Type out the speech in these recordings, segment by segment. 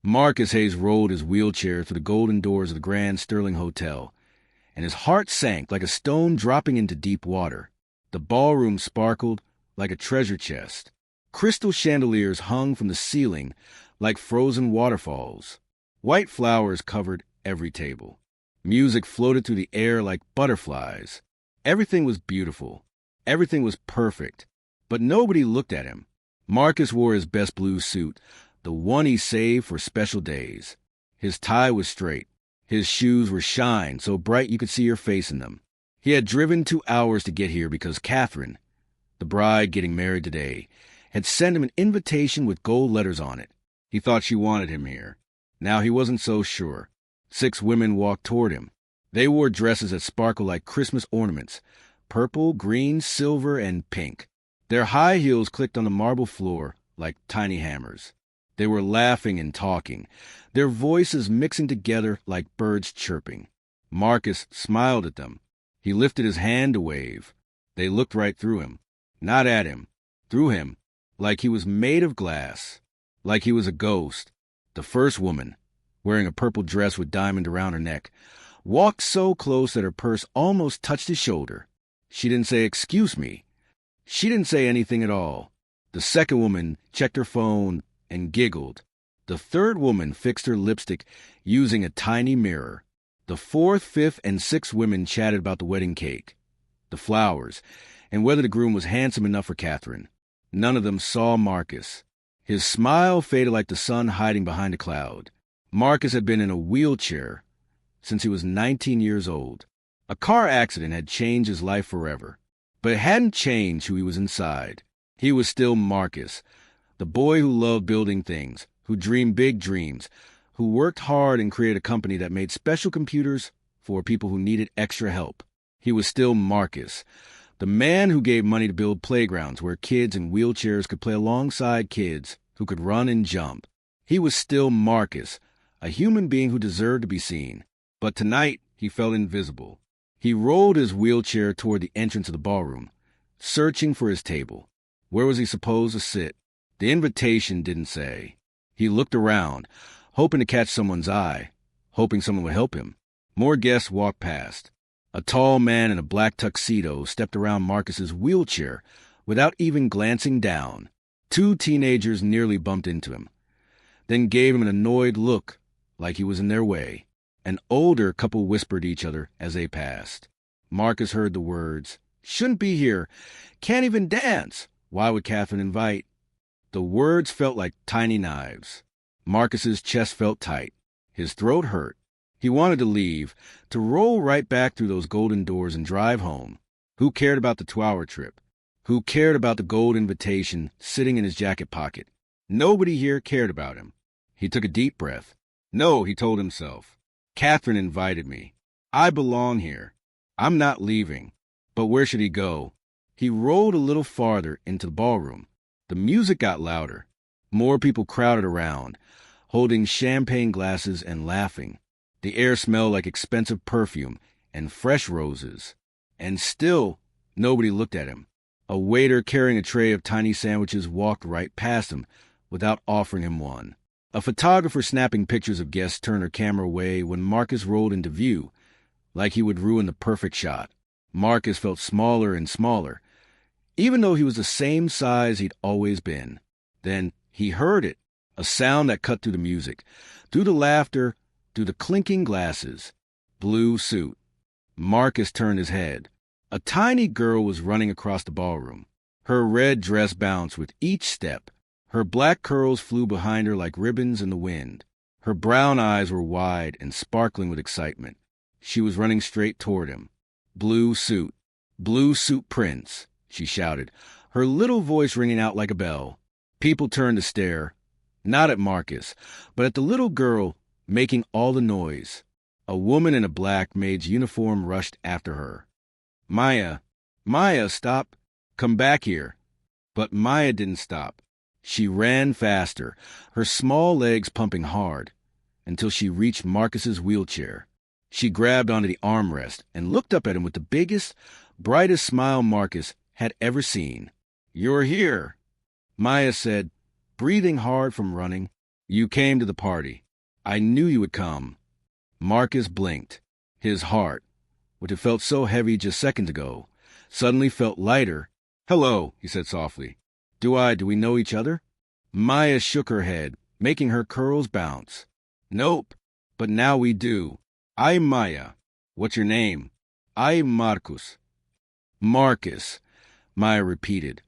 Marcus Hayes rolled his wheelchair through the golden doors of the Grand Sterling Hotel, and his heart sank like a stone dropping into deep water. The ballroom sparkled like a treasure chest. Crystal chandeliers hung from the ceiling like frozen waterfalls. White flowers covered every table. Music floated through the air like butterflies. Everything was beautiful. Everything was perfect. But nobody looked at him. Marcus wore his best blue suit, the one he saved for special days. His tie was straight. His shoes were shined so bright you could see your face in them. He had driven 2 hours to get here because Catherine, the bride getting married today, had sent him an invitation with gold letters on it. He thought she wanted him here. Now he wasn't so sure. 6 women walked toward him. They wore dresses that sparkled like Christmas ornaments, purple, green, silver, and pink. Their high heels clicked on the marble floor like tiny hammers. They were laughing and talking, their voices mixing together like birds chirping. Marcus smiled at them. He lifted his hand to wave. They looked right through him. Not at him. Through him. Like he was made of glass. Like he was a ghost. The first woman, wearing a purple dress with diamond around her neck, walked so close that her purse almost touched his shoulder. She didn't say, "Excuse me." She didn't say anything at all. The second woman checked her phone and giggled. The third woman fixed her lipstick using a tiny mirror. The fourth, fifth, and sixth women chatted about the wedding cake, the flowers, and whether the groom was handsome enough for Catherine. None of them saw Marcus. His smile faded like the sun hiding behind a cloud. Marcus had been in a wheelchair since he was 19 years old. A car accident had changed his life forever, but it hadn't changed who he was inside. He was still Marcus, the boy who loved building things, who dreamed big dreams, who worked hard and created a company that made special computers for people who needed extra help. He was still Marcus, the man who gave money to build playgrounds where kids in wheelchairs could play alongside kids who could run and jump. He was still Marcus, a human being who deserved to be seen. But tonight, he felt invisible. He rolled his wheelchair toward the entrance of the ballroom, searching for his table. Where was he supposed to sit? The invitation didn't say. He looked around, hoping to catch someone's eye, hoping someone would help him. More guests walked past. A tall man in a black tuxedo stepped around Marcus's wheelchair without even glancing down. 2 teenagers nearly bumped into him, then gave him an annoyed look like he was in their way. An older couple whispered to each other as they passed. Marcus heard the words, "Shouldn't be here. Can't even dance. Why would Catherine invite?" The words felt like tiny knives. Marcus's chest felt tight. His throat hurt. He wanted to leave, to roll right back through those golden doors and drive home. Who cared about the 2-hour trip? Who cared about the gold invitation sitting in his jacket pocket? Nobody here cared about him. He took a deep breath. No, he told himself. Catherine invited me. I belong here. I'm not leaving. But where should he go? He rolled a little farther into the ballroom. The music got louder. More people crowded around, holding champagne glasses and laughing. The air smelled like expensive perfume and fresh roses. And still, nobody looked at him. A waiter carrying a tray of tiny sandwiches walked right past him without offering him one. A photographer snapping pictures of guests turned her camera away when Marcus rolled into view, like he would ruin the perfect shot. Marcus felt smaller and smaller, even though he was the same size he'd always been. Then he heard it, a sound that cut through the music, through the laughter, through the clinking glasses. Blue suit. Marcus turned his head. A tiny girl was running across the ballroom. Her red dress bounced with each step. Her black curls flew behind her like ribbons in the wind. Her brown eyes were wide and sparkling with excitement. She was running straight toward him. Blue suit. Blue suit prince, she shouted, her little voice ringing out like a bell. People turned to stare, not at Marcus, but at the little girl making all the noise. A woman in a black maid's uniform rushed after her. Maya, stop. Come back here. But Maya didn't stop. She ran faster, her small legs pumping hard, until she reached Marcus's wheelchair. She grabbed onto the armrest and looked up at him with the biggest, brightest smile Marcus had ever seen. You're here, Maya said, breathing hard from running. You came to the party. I knew you would come. Marcus blinked. His heart, which had felt so heavy just seconds ago, suddenly felt lighter. Hello, he said softly. Do we know each other? Maya shook her head, making her curls bounce. Nope, but now we do. I'm Maya. What's your name? I'm Marcus. Marcus, Maya repeated,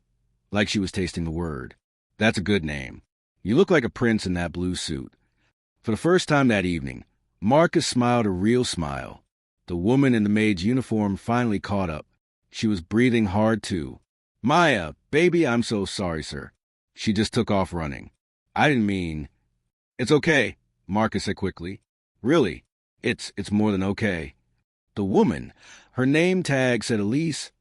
like she was tasting the word. That's a good name. You look like a prince in that blue suit. For the first time that evening, Marcus smiled a real smile. The woman in the maid's uniform finally caught up. She was breathing hard, too. Maya, baby, I'm so sorry, sir. She just took off running. I didn't mean... It's okay, Marcus said quickly. Really, it's more than okay. The woman, her name tag said Elise,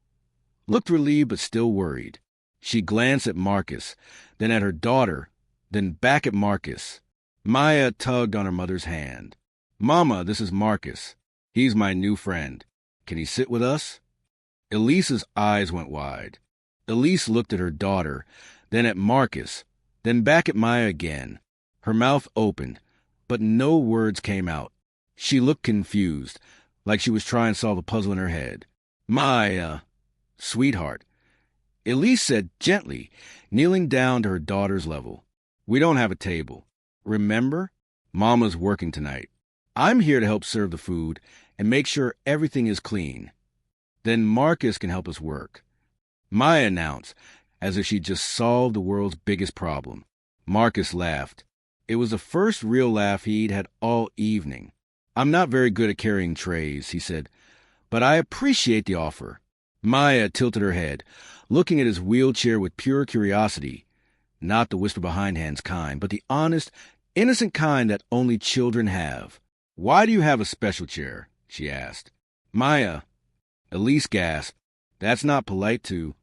looked relieved but still worried. She glanced at Marcus, then at her daughter, then back at Marcus. Maya tugged on her mother's hand. Mama, this is Marcus. He's my new friend. Can he sit with us? Elise's eyes went wide. Elise looked at her daughter, then at Marcus, then back at Maya again. Her mouth opened, but no words came out. She looked confused, like she was trying to solve a puzzle in her head. Maya, sweetheart, Elise said gently, kneeling down to her daughter's level. We don't have a table. Remember? Mama's working tonight. I'm here to help serve the food and make sure everything is clean. Then Marcus can help us work. Maya announced, as if she'd just solved the world's biggest problem. Marcus laughed. It was the first real laugh he'd had all evening. I'm not very good at carrying trays, he said, but I appreciate the offer. Maya tilted her head, looking at his wheelchair with pure curiosity. Not the whisper-behindhand's kind, but the honest, innocent kind that only children have. Why do you have a special chair? She asked. Maya. Elise gasped. That's not polite to...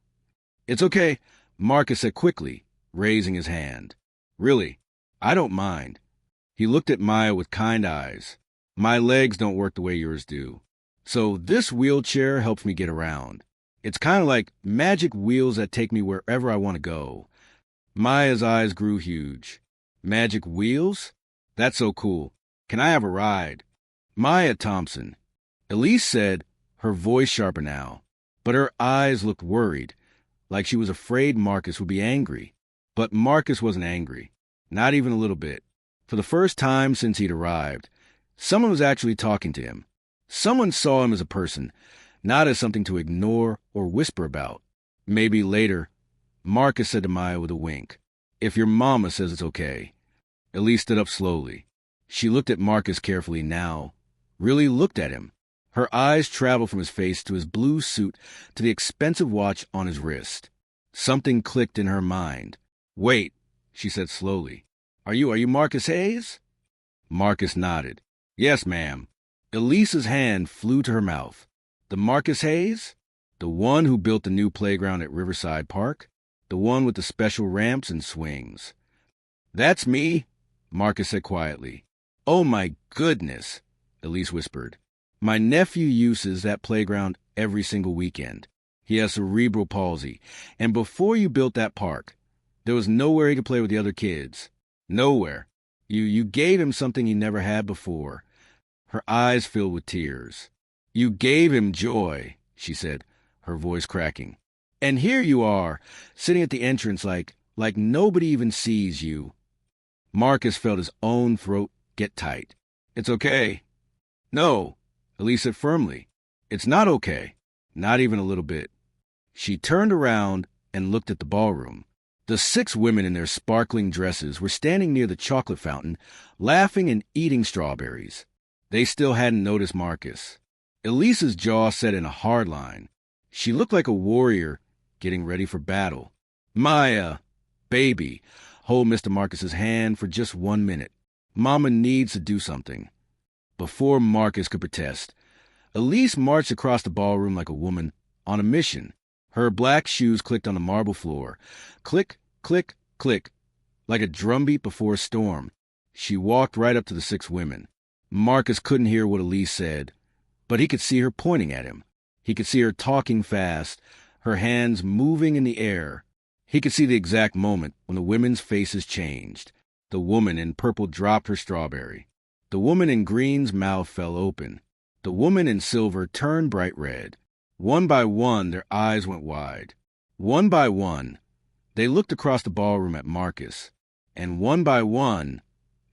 It's okay, Marcus said quickly, raising his hand. Really, I don't mind. He looked at Maya with kind eyes. My legs don't work the way yours do. So this wheelchair helps me get around. It's kind of like magic wheels that take me wherever I want to go. Maya's eyes grew huge. Magic wheels? That's so cool. Can I have a ride? Maya Thompson. Elise said, her voice sharper now, but her eyes looked worried, like she was afraid Marcus would be angry. But Marcus wasn't angry, not even a little bit. For the first time since he'd arrived, someone was actually talking to him. Someone saw him as a person, not as something to ignore or whisper about. Maybe later, Marcus said to Maya with a wink, if your mama says it's okay. Elise stood up slowly. She looked at Marcus carefully now, really looked at him. Her eyes traveled from his face to his blue suit to the expensive watch on his wrist. Something clicked in her mind. Wait, she said slowly. Are you Marcus Hayes? Marcus nodded. Yes, ma'am. Elise's hand flew to her mouth. The Marcus Hayes? The one who built the new playground at Riverside Park? The one with the special ramps and swings? That's me, Marcus said quietly. Oh my goodness, Elise whispered. My nephew uses that playground every single weekend. He has cerebral palsy, and before you built that park, there was nowhere he could play with the other kids. Nowhere. You gave him something he never had before. Her eyes filled with tears. You gave him joy, she said, her voice cracking. And here you are, sitting at the entrance like nobody even sees you. Marcus felt his own throat get tight. It's okay. No, Elise said firmly. It's not okay. Not even a little bit. She turned around and looked at the ballroom. The 6 women in their sparkling dresses were standing near the chocolate fountain, laughing and eating strawberries. They still hadn't noticed Marcus. Elise's jaw set in a hard line. She looked like a warrior getting ready for battle. Maya, baby, hold Mr. Marcus's hand for just 1 minute. Mama needs to do something. Before Marcus could protest, Elise marched across the ballroom like a woman on a mission. Her black shoes clicked on the marble floor. Click, click, click, like a drumbeat before a storm. She walked right up to the 6 women. Marcus couldn't hear what Elise said, but he could see her pointing at him. He could see her talking fast, her hands moving in the air. He could see the exact moment when the women's faces changed. The woman in purple dropped her strawberry. The woman in green's mouth fell open. The woman in silver turned bright red. One by one, their eyes went wide. One by one, they looked across the ballroom at Marcus. And one by one,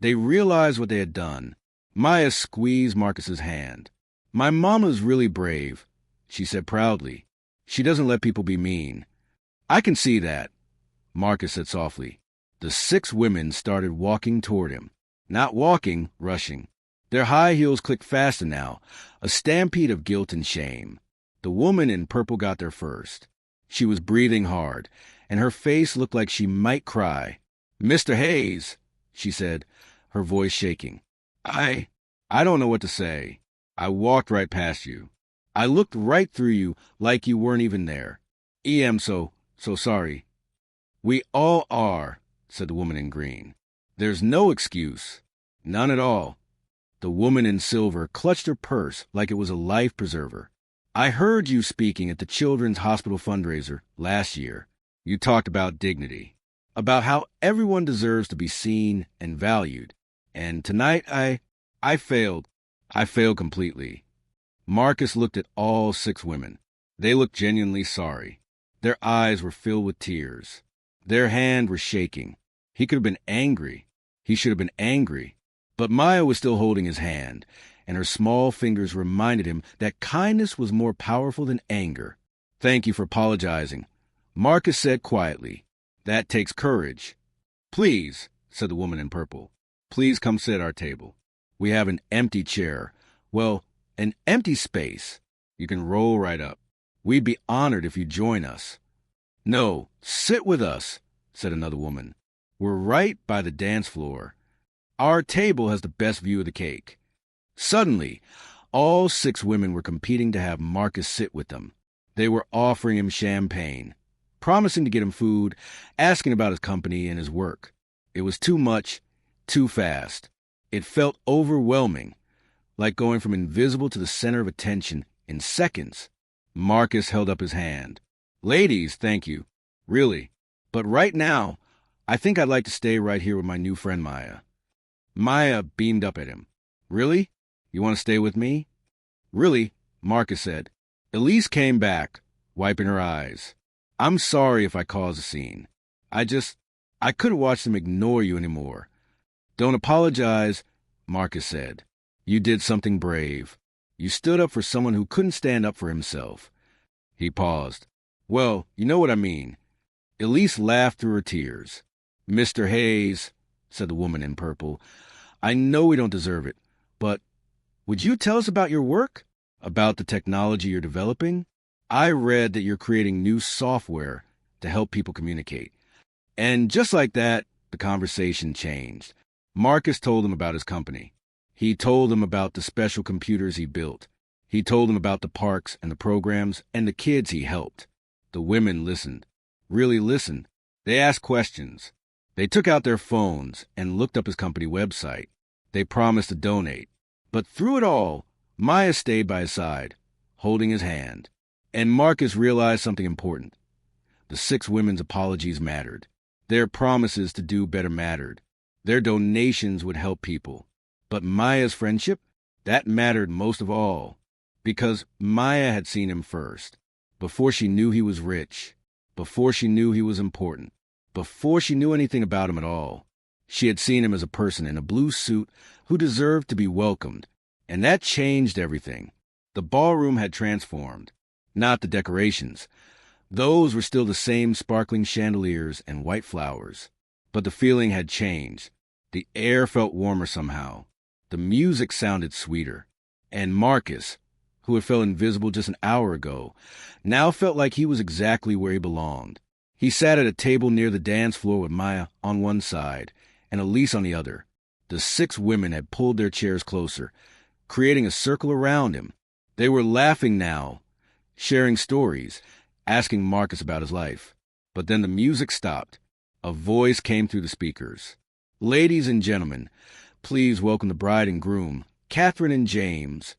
they realized what they had done. Maya squeezed Marcus's hand. "My mama's really brave," she said proudly. "She doesn't let people be mean." "I can see that," Marcus said softly. The 6 women started walking toward him. Not walking, rushing. Their high heels clicked faster now, a stampede of guilt and shame. The woman in purple got there first. She was breathing hard, and her face looked like she might cry. "Mr. Hayes," she said, her voice shaking. I don't know what to say. I walked right past you. I looked right through you like you weren't even there. I'm so sorry." "We all are," said the woman in green. "There's no excuse. None at all." The woman in silver clutched her purse like it was a life preserver. "I heard you speaking at the Children's Hospital fundraiser last year. You talked about dignity, about how everyone deserves to be seen and valued. And tonight I failed. I failed completely." Marcus looked at all 6 women. They looked genuinely sorry. Their eyes were filled with tears. Their hands were shaking. He could have been angry. He should have been angry. But Maya was still holding his hand, and her small fingers reminded him that kindness was more powerful than anger. "Thank you for apologizing," Marcus said quietly. "That takes courage." "Please," said the woman in purple, "please come sit at our table. We have an empty chair. Well, an empty space. You can roll right up. We'd be honored if you join us." "No, sit with us," said another woman. "We're right by the dance floor. Our table has the best view of the cake." Suddenly, all 6 women were competing to have Marcus sit with them. They were offering him champagne, promising to get him food, asking about his company and his work. It was too much, too fast. It felt overwhelming, like going from invisible to the center of attention in seconds. Marcus held up his hand. "Ladies, thank you. Really. But right now, I think I'd like to stay right here with my new friend Maya." Maya beamed up at him. "Really? You want to stay with me?" "Really," Marcus said. Elise came back, wiping her eyes. "I'm sorry if I caused a scene. I couldn't watch them ignore you anymore." "Don't apologize," Marcus said. "You did something brave. You stood up for someone who couldn't stand up for himself." He paused. "Well, you know what I mean." Elise laughed through her tears. "Mr. Hayes," said the woman in purple, "I know we don't deserve it, but would you tell us about your work? About the technology you're developing? I read that you're creating new software to help people communicate." And just like that, the conversation changed. Marcus told them about his company. He told them about the special computers he built. He told them about the parks and the programs and the kids he helped. The women listened. Really listened. They asked questions. They took out their phones and looked up his company website. They promised to donate. But through it all, Maya stayed by his side, holding his hand. And Marcus realized something important. The 6 women's apologies mattered. Their promises to do better mattered. Their donations would help people. But Maya's friendship, that mattered most of all. Because Maya had seen him first. Before she knew he was rich. Before she knew he was important. Before she knew anything about him at all. She had seen him as a person in a blue suit who deserved to be welcomed. And that changed everything. The ballroom had transformed. Not the decorations. Those were still the same sparkling chandeliers and white flowers. But the feeling had changed. The air felt warmer somehow. The music sounded sweeter. And Marcus, who had felt invisible just an hour ago, now felt like he was exactly where he belonged. He sat at a table near the dance floor with Maya on one side and Elise on the other. The 6 women had pulled their chairs closer, creating a circle around him. They were laughing now, sharing stories, asking Marcus about his life. But then the music stopped. A voice came through the speakers. "Ladies and gentlemen, please welcome the bride and groom, Catherine and James."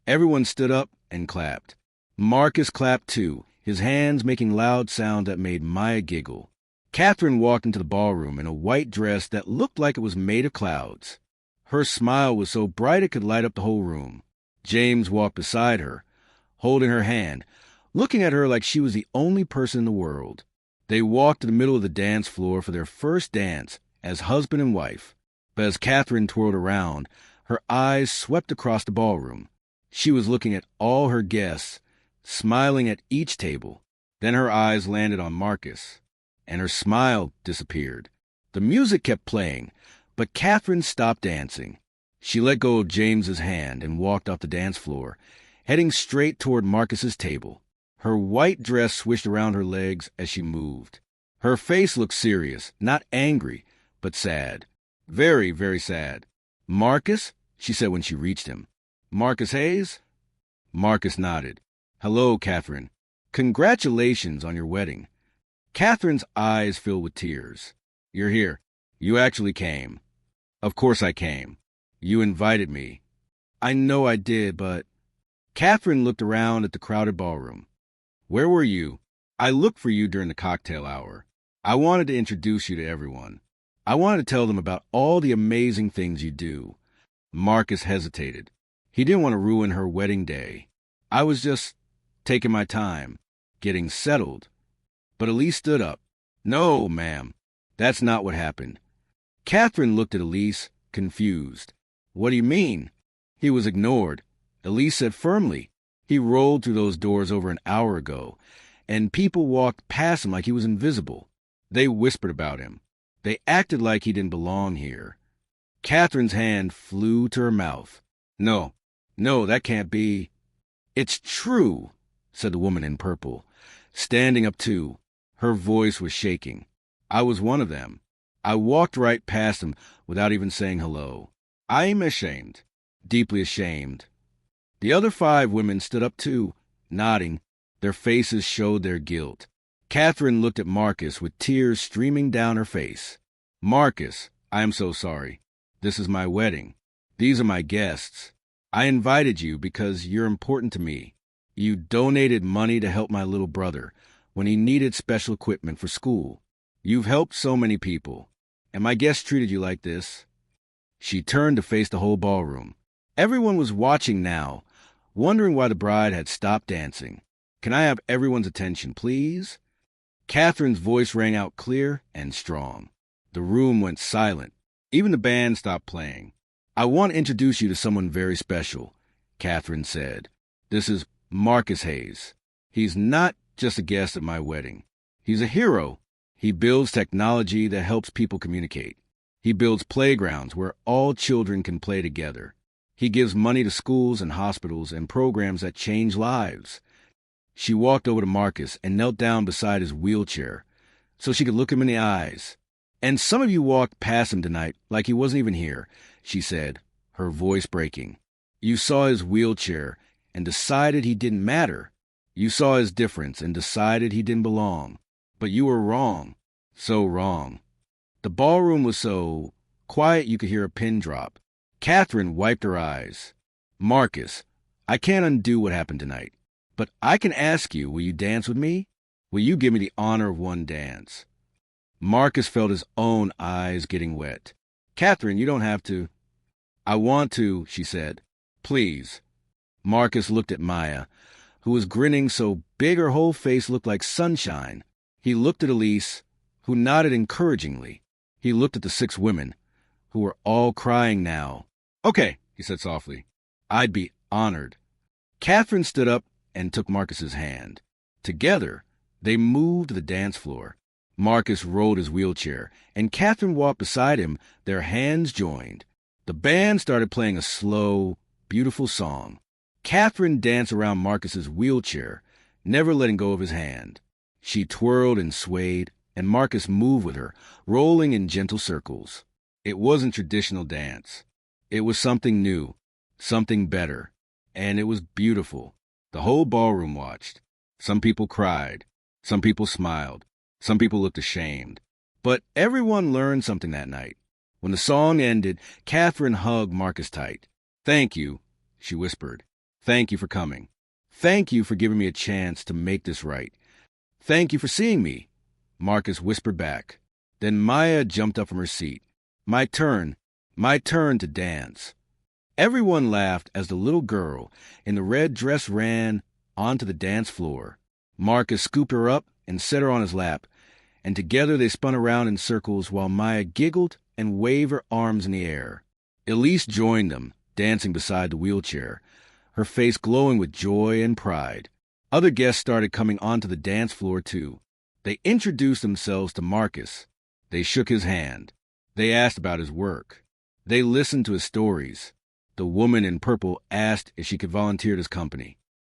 Everyone stood up and clapped. Marcus clapped too, his hands making loud sound that made Maya giggle. Catherine walked into the ballroom in a white dress that looked like it was made of clouds. Her smile was so bright it could light up the whole room. James walked beside her, holding her hand, looking at her like she was the only person in the world. They walked to the middle of the dance floor for their first dance as husband and wife. But as Catherine twirled around, her eyes swept across the ballroom. She was looking at all her guests, smiling at each table. Then her eyes landed on Marcus, and her smile disappeared. The music kept playing, but Catherine stopped dancing. She let go of James's hand and walked off the dance floor, heading straight toward Marcus's table. Her white dress swished around her legs as she moved. Her face looked serious, not angry, but sad. Very, very sad. "Marcus?" she said when she reached him. "Marcus Hayes?" Marcus nodded. "Hello, Catherine. Congratulations on your wedding." Catherine's eyes filled with tears. "You're here. You actually came." "Of course I came. You invited me." "I know I did, but—" Catherine looked around at the crowded ballroom. "Where were you? I looked for you during the cocktail hour. I wanted to introduce you to everyone. I wanted to tell them about all the amazing things you do." Marcus hesitated. He didn't want to ruin her wedding day. "I was just taking my time, getting settled." But Elise stood up. "No, ma'am, that's not what happened." Catherine looked at Elise, confused. "What do you mean?" He was ignored. Elise said firmly, "He rolled through those doors over an hour ago, and people walked past him like he was invisible. They whispered about him. They acted like he didn't belong here." Catherine's hand flew to her mouth. No, that can't be." "It's true," said the woman in purple, standing up too. Her voice was shaking. "I was one of them. I walked right past him without even saying hello. I'm ashamed, deeply ashamed." The other 5 women stood up too, nodding. Their faces showed their guilt. Catherine looked at Marcus with tears streaming down her face. "Marcus, I am so sorry. This is my wedding. These are my guests. I invited you because you're important to me. You donated money to help my little brother when he needed special equipment for school. You've helped so many people. And my guests treated you like this." She turned to face the whole ballroom. Everyone was watching now, wondering why the bride had stopped dancing. "Can I have everyone's attention, please?" Catherine's voice rang out clear and strong. The room went silent. Even the band stopped playing. "I want to introduce you to someone very special," Catherine said. "This is Marcus Hayes. He's not just a guest at my wedding. He's a hero. He builds technology that helps people communicate. He builds playgrounds where all children can play together. He gives money to schools and hospitals and programs that change lives." She walked over to Marcus and knelt down beside his wheelchair so she could look him in the eyes. "And some of you walked past him tonight like he wasn't even here," she said, her voice breaking. "You saw his wheelchair and decided he didn't matter. You saw his difference and decided he didn't belong. But you were wrong. So wrong." The ballroom was so quiet you could hear a pin drop. Catherine wiped her eyes. "Marcus, I can't undo what happened tonight. But I can ask you, will you dance with me? Will you give me the honor of one dance?" Marcus felt his own eyes getting wet. "Catherine, you don't have to." "I want to," she said. "Please." Marcus looked at Maya, who was grinning so big her whole face looked like sunshine. He looked at Elise, who nodded encouragingly. He looked at the 6 women, who were all crying now. "Okay," he said softly. "I'd be honored." Catherine stood up and took Marcus's hand. Together, they moved to the dance floor. Marcus rolled his wheelchair, and Catherine walked beside him, their hands joined. The band started playing a slow, beautiful song. Catherine danced around Marcus's wheelchair, never letting go of his hand. She twirled and swayed, and Marcus moved with her, rolling in gentle circles. It wasn't traditional dance. It was something new, something better, and it was beautiful. The whole ballroom watched. Some people cried. Some people smiled. Some people looked ashamed. But everyone learned something that night. When the song ended, Catherine hugged Marcus tight. "Thank you," she whispered. "Thank you for coming. Thank you for giving me a chance to make this right. Thank you for seeing me, Marcus whispered back. Then Maya jumped up from her seat. My turn to dance. Everyone laughed as the little girl in the red dress ran onto the dance floor. Marcus scooped her up and set her on his lap, and together they spun around in circles while Maya giggled and waved her arms in the air. Elise joined them, dancing beside the wheelchair, her face glowing with joy and pride. Other guests started coming onto the dance floor, too. They introduced themselves to Marcus. They shook his hand. They asked about his work. They listened to his stories. The woman in purple asked if she could volunteer at his company.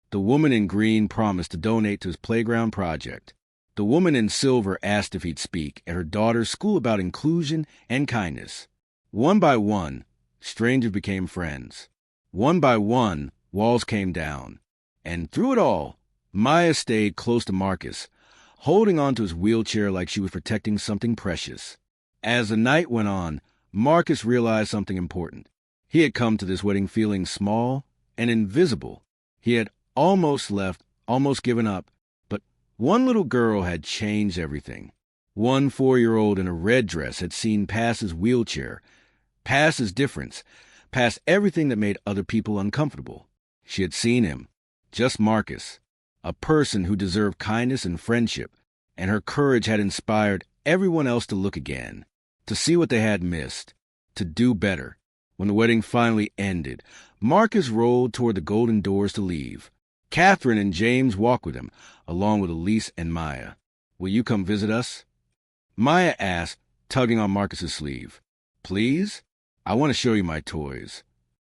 The woman in green promised to donate to his playground project. The woman in silver asked if he'd speak at her daughter's school about inclusion and kindness. One by one, strangers became friends. One by one, walls came down. And through it all, Maya stayed close to Marcus, holding onto his wheelchair like she was protecting something precious. As the night went on, Marcus realized something important. He had come to this wedding feeling small and invisible. He had almost left, almost given up, but one little girl had changed everything. One 4-year-old in a red dress had seen past his wheelchair, past his difference, past everything that made other people uncomfortable. She had seen him, just Marcus, a person who deserved kindness and friendship, and her courage had inspired everyone else to look again, to see what they had missed, to do better. When the wedding finally ended, Marcus rolled toward the golden doors to leave. Catherine and James walked with him, along with Elise and Maya. Will you come visit us? Maya asked, tugging on Marcus's sleeve. Please? I want to show you my toys.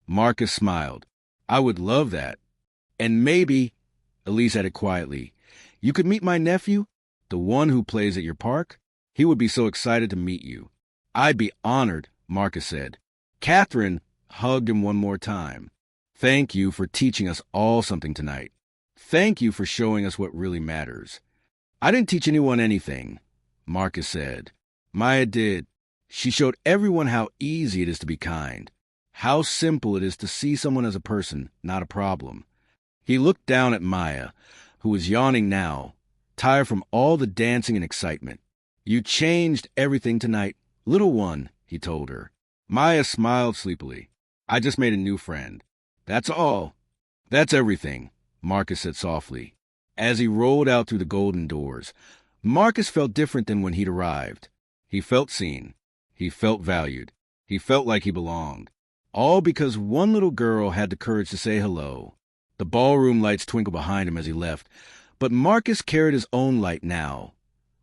Marcus smiled. I would love that. And maybe, Elise added quietly, you could meet my nephew, the one who plays at your park. He would be so excited to meet you. I'd be honored, Marcus said. Catherine hugged him one more time. Thank you for teaching us all something tonight. Thank you for showing us what really matters. I didn't teach anyone anything, Marcus said. Maya did. She showed everyone how easy it is to be kind, how simple it is to see someone as a person, not a problem. He looked down at Maya, who was yawning now, tired from all the dancing and excitement. You changed everything tonight, little one, he told her. Maya smiled sleepily. I just made a new friend. That's all. That's everything, Marcus said softly. As he rolled out through the golden doors, Marcus felt different than when he'd arrived. He felt seen. He felt valued. He felt like he belonged. All because one little girl had the courage to say hello. The ballroom lights twinkled behind him as he left, but Marcus carried his own light now.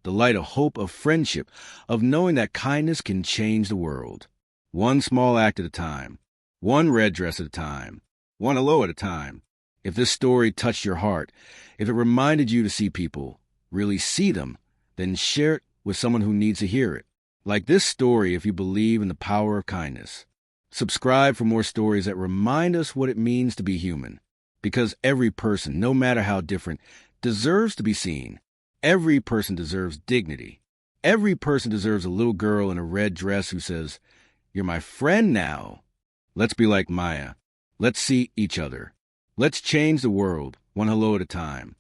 The light of hope, of friendship, of knowing that kindness can change the world. One small act at a time. One red dress at a time. One hello at a time. If this story touched your heart, if it reminded you to see people, really see them, then share it with someone who needs to hear it. Like this story if you believe in the power of kindness. Subscribe for more stories that remind us what it means to be human. Because every person, no matter how different, deserves to be seen. Every person deserves dignity. Every person deserves a little girl in a red dress who says, "You're my friend now." Let's be like Maya. Let's see each other. Let's change the world, one hello at a time.